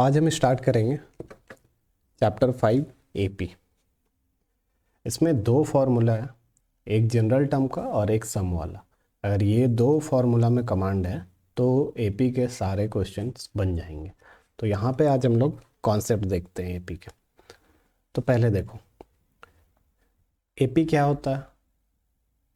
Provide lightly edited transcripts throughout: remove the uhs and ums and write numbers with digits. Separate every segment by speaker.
Speaker 1: आज हम स्टार्ट करेंगे चैप्टर 5 एपी। इसमें दो फार्मूला है, एक जनरल टर्म का और एक सम वाला। अगर ये दो फार्मूला में कमांड है तो एपी के सारे क्वेश्चंस बन जाएंगे। तो यहाँ पे आज हम लोग कॉन्सेप्ट देखते हैं एपी के। तो पहले देखो एपी क्या होता है।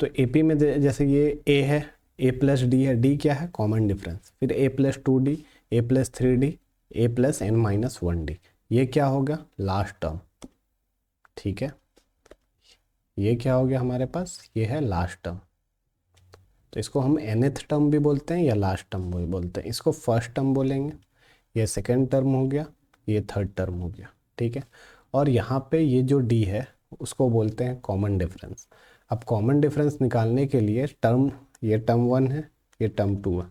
Speaker 1: तो एपी में जैसे ये ए है, ए प्लस डी है, डी क्या है कॉमन डिफरेंस, फिर A plus 2d, A plus 3d, A plus n minus 1d, ये क्या हो गया लास्ट टर्म। ठीक है, ये क्या हो गया हमारे पास, ये है लास्ट टर्म। तो इसको हम nth टर्म भी बोलते हैं या लास्ट टर्म भी बोलते हैं। इसको फर्स्ट टर्म बोलेंगे, ये सेकेंड टर्म हो गया, ये थर्ड टर्म हो गया। ठीक है, और यहाँ पे ये जो डी है उसको बोलते हैं कॉमन डिफरेंस। अब कॉमन डिफरेंस निकालने के लिए टर्म, ये टर्म 1 है, ये टर्म 2 है,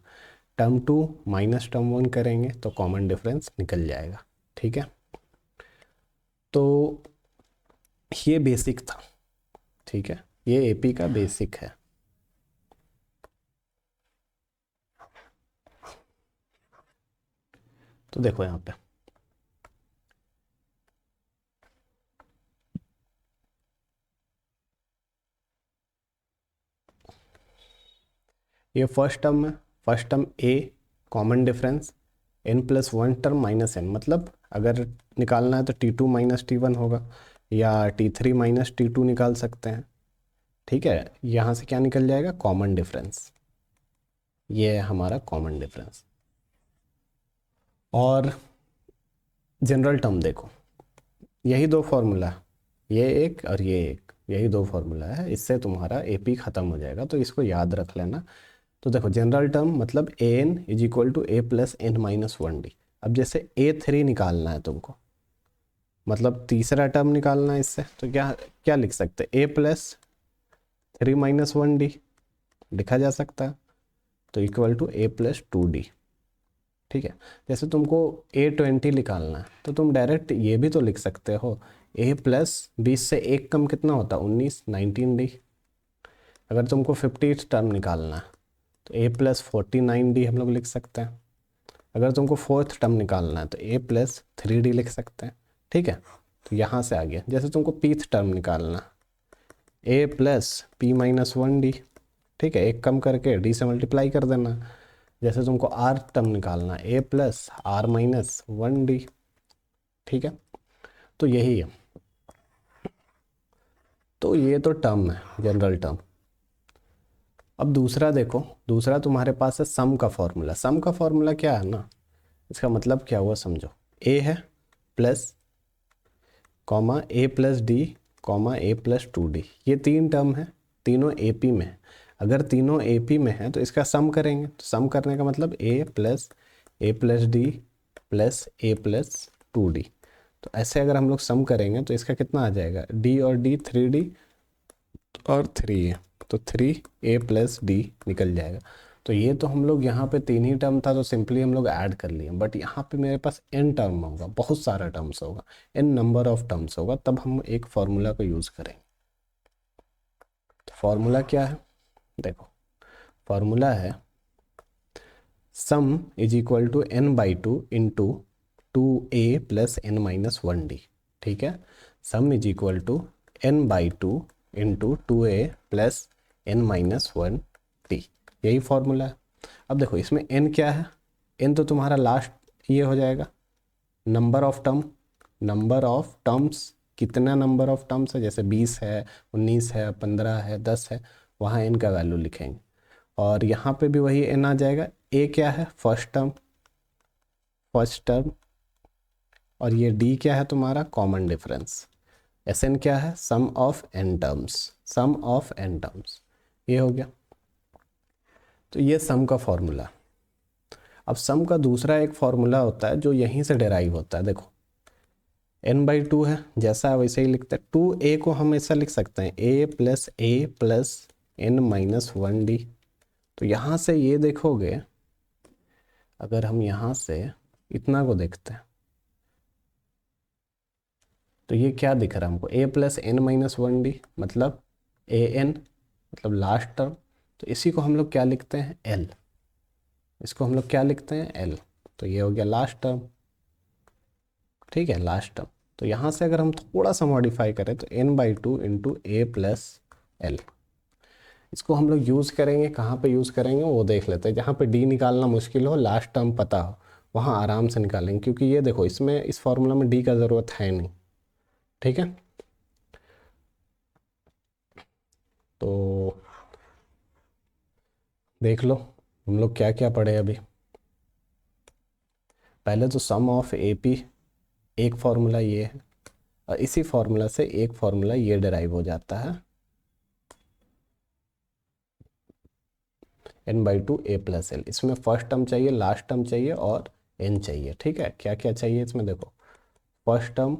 Speaker 1: टर्म 2 माइनस टर्म 1 करेंगे तो कॉमन डिफरेंस निकल जाएगा। ठीक है, तो ये बेसिक था। ठीक है, ये एपी का बेसिक है। तो देखो यहाँ पे ये फर्स्ट टर्म है, first term A common difference n plus 1 term minus n, मतलब अगर निकालना है तो t2 माइनस t1 होगा या t3 माइनस t2 निकाल सकते हैं। ठीक है, यहाँ से क्या निकल जाएगा कॉमन डिफरेंस, ये है हमारा कॉमन डिफरेंस। और जनरल टर्म देखो, यही दो फॉर्मूला है, ये एक और ये एक, यही दो फॉर्मूला है, इससे तुम्हारा एपी ख़त्म हो जाएगा, तो इसको याद रख लेना। तो देखो जनरल टर्म मतलब A N is equal to A plus N minus 1d। अब जैसे A3 निकालना है तुमको, मतलब तीसरा टर्म निकालना है इससे, तो क्या क्या लिख सकते हैं, ए प्लस 3 माइनस 1d लिखा जा सकता है, तो equal to A plus 2d। ठीक है, जैसे तुमको A20 निकालना है तो तुम डायरेक्ट ये भी तो लिख सकते हो, ए प्लस 20 से एक कम कितना होता है 19, 19d। अगर तुमको 50th टर्म निकालना है तो ए प्लस 49d हम लोग लिख सकते हैं। अगर तुमको फोर्थ टर्म निकालना है तो ए प्लस 3d लिख सकते हैं। ठीक है, तो यहाँ से आ गया। जैसे तुमको पीथ टर्म निकालना है ए प्लस पी माइनस 1d। ठीक है, एक कम करके डी से मल्टीप्लाई कर देना। जैसे तुमको आर टर्म निकालना है ए प्लस आर माइनस 1d। ठीक है, तो यही है। तो ये तो टर्म है जनरल टर्म। अब दूसरा देखो, दूसरा तुम्हारे पास है सम का फॉर्मूला। सम का फॉर्मूला क्या है ना, इसका मतलब क्या हुआ समझो, ए है प्लस कॉमा ए प्लस डी कॉमा ए प्लस 2d, ये तीन टर्म है, तीनों एपी में है। अगर तीनों एपी में है तो इसका सम करेंगे, तो सम करने का मतलब ए प्लस डी प्लस ए प्लस 2d। तो ऐसे अगर हम लोग सम करेंगे तो इसका कितना आ जाएगा, डी और डी 3d और 3 है, तो 3a प्लस डी निकल जाएगा। तो ये तो हम लोग यहाँ पे तीन ही टर्म था तो सिंपली हम लोग ऐड कर लिए, बट यहाँ पे मेरे पास n टर्म होगा, बहुत सारा टर्म्स होगा, n नंबर ऑफ टर्म्स होगा, तब हम एक फार्मूला को यूज़ करेंगे। तो फार्मूला क्या है देखो, फार्मूला है sum is equal to n by 2 into 2a plus n minus 1d। ठीक है, sum is equal to n by 2 into 2a plus n minus 1d, यही फॉर्मूला है। अब देखो इसमें n क्या है, n तो तुम्हारा लास्ट ये हो जाएगा number of term, number of terms, कितना नंबर ऑफ टर्म्स है, जैसे 20 है, 19 है, 15 है, 10 है, वहाँ n का वैल्यू लिखेंगे। और यहाँ पे भी वही n आ जाएगा। a क्या है फर्स्ट टर्म, फर्स्ट टर्म, और ये d क्या है तुम्हारा कॉमन डिफरेंस। Sn क्या है sum of n terms, sum of n terms, ये हो गया। तो ये सम का फॉर्मूला। अब सम का दूसरा एक फॉर्मूला होता है जो यहीं से डेराइव होता है। देखो n बाई 2 है, जैसा है वैसे ही लिखते हैं। 2a को हम ऐसा लिख सकते हैं a plus n minus 1d। तो यहाँ से ये देखोगे, अगर हम यहाँ से इतना को देखते हैं तो ये क्या दिख रहा है हमको, a plus n minus 1d मतलब an, मतलब लास्ट टर्म। तो इसी को हम लोग क्या लिखते हैं l, इसको हम लोग क्या लिखते हैं l। तो ये हो गया लास्ट टर्म। ठीक है, लास्ट टर्म। तो यहाँ से अगर हम थोड़ा सा मॉडिफाई करें तो n/2 इंटू ए प्लस एल, इसको हम लोग यूज़ करेंगे। कहाँ पे यूज़ करेंगे वो देख लेते हैं। जहाँ पे डी निकालना मुश्किल हो, लास्ट टर्म पता हो, वहाँ आराम से निकालेंगे, क्योंकि ये देखो इसमें इस फॉर्मूला में डी का ज़रूरत है नहीं। ठीक है, तो देख लो हम लोग क्या क्या पढ़े अभी। पहले तो सम ऑफ ए पी, एक फार्मूला ये है, और इसी फार्मूला से एक फार्मूला ये डिराइव हो जाता है, n/2 ए प्लस एल। इसमें फर्स्ट टर्म चाहिए, लास्ट टर्म चाहिए और n चाहिए। ठीक है, क्या क्या चाहिए इसमें देखो, फर्स्ट टर्म,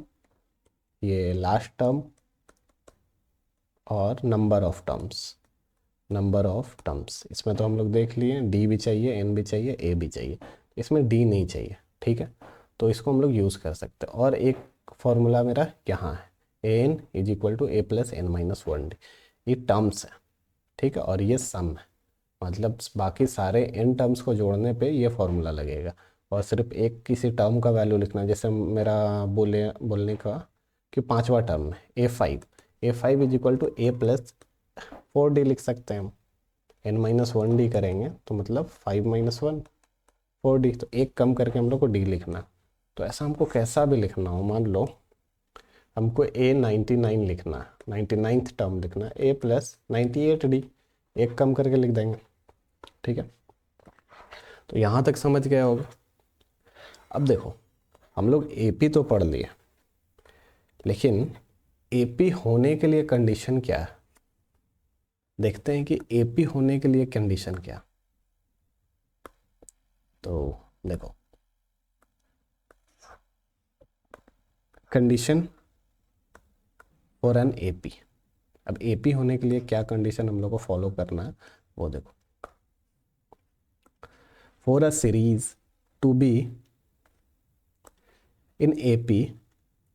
Speaker 1: ये लास्ट टर्म, और number of terms. Number of terms इसमें तो हम लोग देख लिए, डी भी चाहिए, एन भी चाहिए, ए भी चाहिए। इसमें डी नहीं चाहिए। ठीक है, तो इसको हम लोग यूज़ कर सकते हैं। और एक फॉर्मूला मेरा यहाँ है, n is equal to A plus N minus 1 d. ये टर्म्स है, ठीक है, और ये सम है, मतलब बाकी सारे एन टर्म्स को जोड़ने पे ये फॉर्मूला लगेगा। और सिर्फ एक किसी टर्म का वैल्यू लिखना, जैसे मेरा बोलने का कि पांचवा टर्म है A five is equal to A plus 4d लिख सकते हैं हम। n-1d करेंगे तो मतलब 5 - 1 4d, तो एक कम करके हम लोग को d लिखना। तो ऐसा हमको कैसा भी लिखना हो, मान लो हमको a99 लिखना है, 99th टर्म लिखना है, a प्लस 98d, एक कम करके लिख देंगे। ठीक है, तो यहाँ तक समझ गया होगा। अब देखो हम लोग AP तो पढ़ लिए, लेकिन AP होने के लिए कंडीशन क्या है, देखते हैं कि AP होने के लिए कंडीशन क्या। तो देखो कंडीशन फॉर एन AP, अब AP होने के लिए क्या कंडीशन हम लोग को फॉलो करना है वो देखो। For a series to be in AP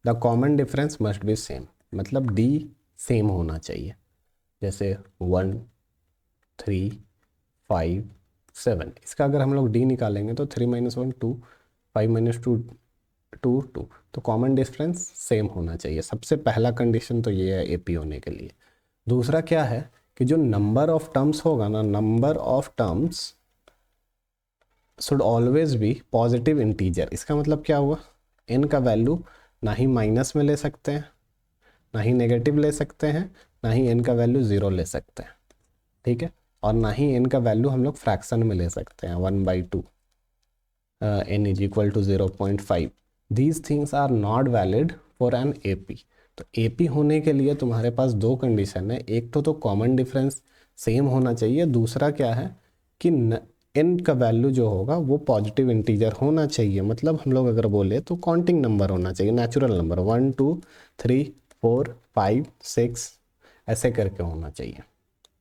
Speaker 1: the common difference must be same, मतलब D सेम होना चाहिए। जैसे 1 3 5 7, इसका अगर हम लोग D निकालेंगे तो 3 - 1 2, 5 - 2 2 2, तो कॉमन डिफरेंस सेम होना चाहिए। सबसे पहला कंडीशन तो ये है AP होने के लिए। दूसरा क्या है कि जो नंबर ऑफ टर्म्स होगा ना, number of terms should always be positive integer. इसका मतलब क्या हुआ, n का वैल्यू ना ही माइनस में ले सकते हैं, ना ही नेगेटिव ले सकते हैं, ना ही n का वैल्यू 0 ले सकते हैं। ठीक है, और ना ही n का वैल्यू हम लोग फ्रैक्शन में ले सकते हैं 1/2, n is equal to 0.5। These things are not valid for an AP। तो AP होने के लिए तुम्हारे पास दो कंडीशन है, एक तो कॉमन डिफरेंस सेम होना चाहिए, दूसरा क्या है कि n का वैल्यू जो होगा वो पॉजिटिव इंटीजर होना चाहिए। मतलब हम लोग अगर बोले तो काउंटिंग नंबर होना चाहिए, नेचुरल नंबर, 1 2 3 4 5 6 ऐसे करके होना चाहिए।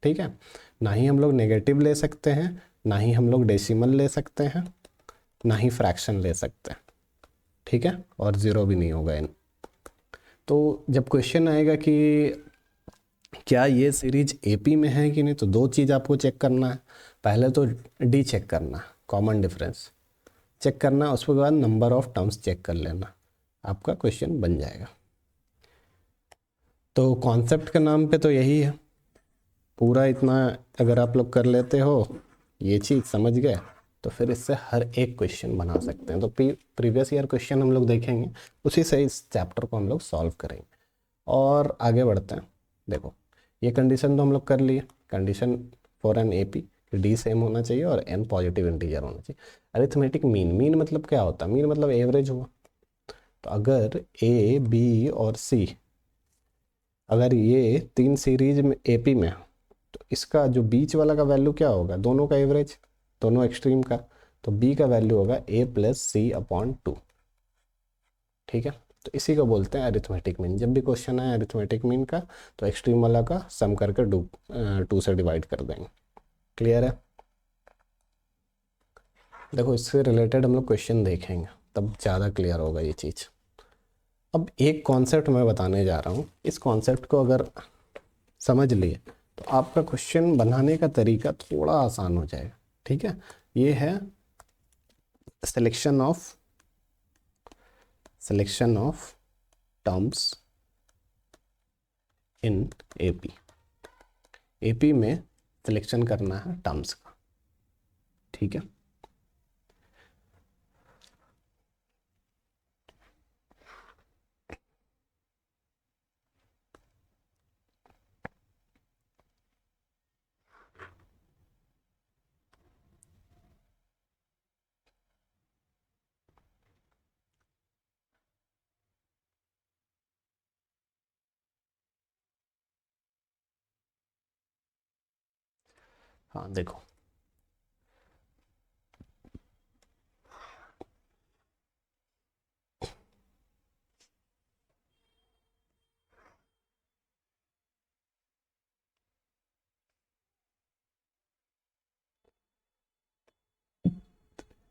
Speaker 1: ठीक है, ना ही हम लोग नेगेटिव ले सकते हैं, ना ही हम लोग डेसिमल ले सकते हैं, ना ही फ्रैक्शन ले सकते हैं। ठीक है, और 0 भी नहीं होगा n। तो जब क्वेश्चन आएगा कि क्या ये सीरीज AP में है कि नहीं, तो दो चीज़ आपको चेक करना है। पहले तो D चेक करना, कॉमन डिफरेंस चेक करना, उसके बाद नंबर ऑफ टर्म्स चेक कर लेना, आपका क्वेश्चन बन जाएगा। तो कॉन्सेप्ट के नाम पे तो यही है पूरा। इतना अगर आप लोग कर लेते हो, ये चीज़ समझ गए, तो फिर इससे हर एक क्वेश्चन बना सकते हैं। तो प्रीवियस ईयर क्वेश्चन हम लोग देखेंगे, उसी से इस चैप्टर को हम लोग सॉल्व करेंगे और आगे बढ़ते हैं। देखो ये कंडीशन तो हम लोग कर लिए, condition for an AP D same होना चाहिए और n पॉजिटिव इंटीजर होना चाहिए। अरिथमेटिक मीन मतलब क्या होता है, मीन मतलब एवरेज हुआ। तो अगर A B और C, अगर ये तीन सीरीज में AP में, तो इसका जो बीच वाला का वैल्यू क्या होगा, दोनों का एवरेज, दोनों एक्सट्रीम का। तो B का वैल्यू होगा A + C/2। ठीक है, तो इसी को बोलते हैं अरिथमेटिक मीन। जब भी क्वेश्चन है अरिथमेटिक मीन का, तो एक्सट्रीम वाला का सम करके 2 से डिवाइड कर देंगे। क्लियर है। देखो इससे रिलेटेड हम लोग क्वेश्चन देखेंगे, तब ज़्यादा क्लियर होगा ये चीज़। अब एक कॉन्सेप्ट मैं बताने जा रहा हूँ, इस कॉन्सेप्ट को अगर समझ लिए तो आपका क्वेश्चन बनाने का तरीका थोड़ा आसान हो जाएगा। ठीक है, ये है selection of selection of terms in AP. AP में सिलेक्शन करना है टर्म्स का, ठीक है। हाँ देखो,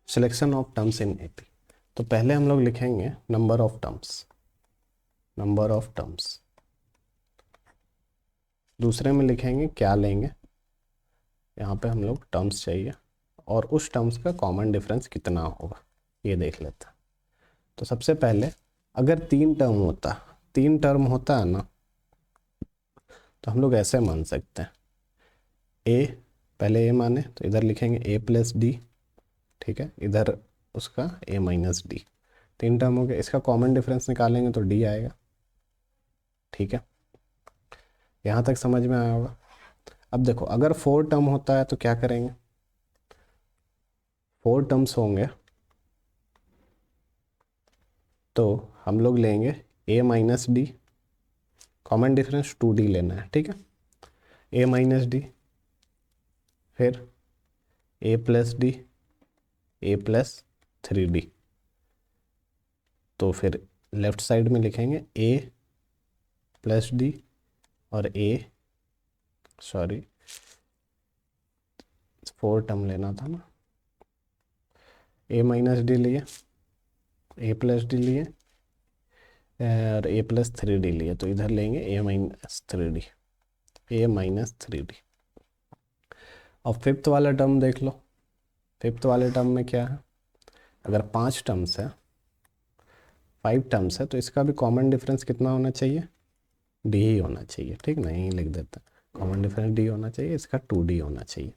Speaker 1: selection of terms in AP. तो पहले हम लोग लिखेंगे number of terms, number of terms. दूसरे में लिखेंगे क्या लेंगे, यहाँ पे हम लोग टर्म्स चाहिए और उस टर्म्स का कॉमन डिफरेंस कितना होगा ये देख लेते हैं। तो सबसे पहले अगर तीन टर्म होता है ना, तो हम लोग ऐसे मान सकते हैं ए, पहले ए माने तो इधर लिखेंगे ए प्लस डी, ठीक है, इधर उसका ए माइनस डी। तीन टर्म हो गए, इसका कॉमन डिफरेंस निकालेंगे तो डी आएगा, ठीक है। यहाँ तक समझ में आया होगा। अब देखो अगर 4 टर्म होता है तो क्या करेंगे, 4 टर्म्स होंगे तो हम लोग लेंगे A minus D, common difference 2d लेना है, ठीक है। ए माइनस डी, फिर A plus D, A plus 3d। तो फिर लेफ्ट साइड में लिखेंगे ए प्लस डी और सॉरी 4 टर्म लेना था ना, ए माइनस डी लिए, ए प्लस डी लिए और ए प्लस 3d लिए, तो इधर लेंगे A minus 3d, A minus 3d। अब फिफ्थ वाला टर्म देख लो, फिफ्थ वाले टर्म में क्या है, अगर 5 टर्म्स है, 5 टर्म्स है, तो इसका भी कॉमन डिफरेंस कितना होना चाहिए, डी ही होना चाहिए, ठीक ना, यहीं लिख देते हैं कॉमन डिफरेंस डी होना चाहिए, इसका 2d होना चाहिए।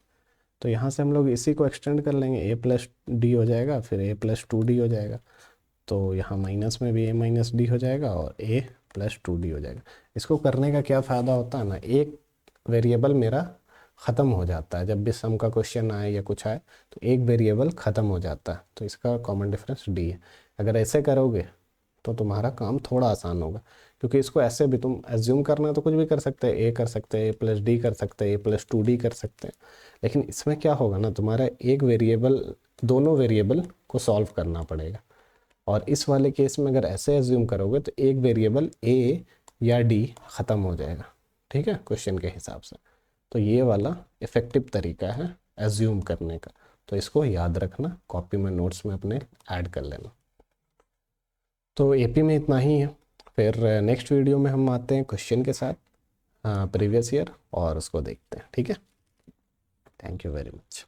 Speaker 1: तो यहाँ से हम लोग इसी को एक्सटेंड कर लेंगे, ए प्लस डी हो जाएगा, फिर ए प्लस 2d हो जाएगा, तो यहाँ माइनस में भी ए माइनस डी हो जाएगा और ए प्लस 2d हो जाएगा। इसको करने का क्या फ़ायदा होता है ना, एक वेरिएबल मेरा ख़त्म हो जाता है, जब भी सम का क्वेश्चन आए या कुछ आए तो एक वेरिएबल ख़त्म हो जाता है, तो इसका कॉमन डिफरेंस डी है। अगर ऐसे करोगे तो तुम्हारा काम थोड़ा आसान होगा, क्योंकि इसको ऐसे भी तुम एज्यूम करना है तो कुछ भी कर सकते हैं, ए कर सकते हैं, ए प्लस डी कर सकते हैं, ए प्लस 2d कर सकते हैं। लेकिन इसमें क्या होगा ना, तुम्हारा एक वेरिएबल, दोनों वेरिएबल को सॉल्व करना पड़ेगा। और इस वाले केस में अगर ऐसे एज्यूम करोगे तो एक वेरिएबल ए या डी ख़त्म हो जाएगा, ठीक है, क्वेश्चन के हिसाब से। तो ये वाला इफ़ेक्टिव तरीका है एज्यूम करने का, तो इसको याद रखना, कॉपी में नोट्स में अपने ऐड कर लेना। तो एपी में इतना ही है, फिर नेक्स्ट वीडियो में हम आते हैं क्वेश्चन के साथ प्रीवियस ईयर और उसको देखते हैं, ठीक है। Thank you very much.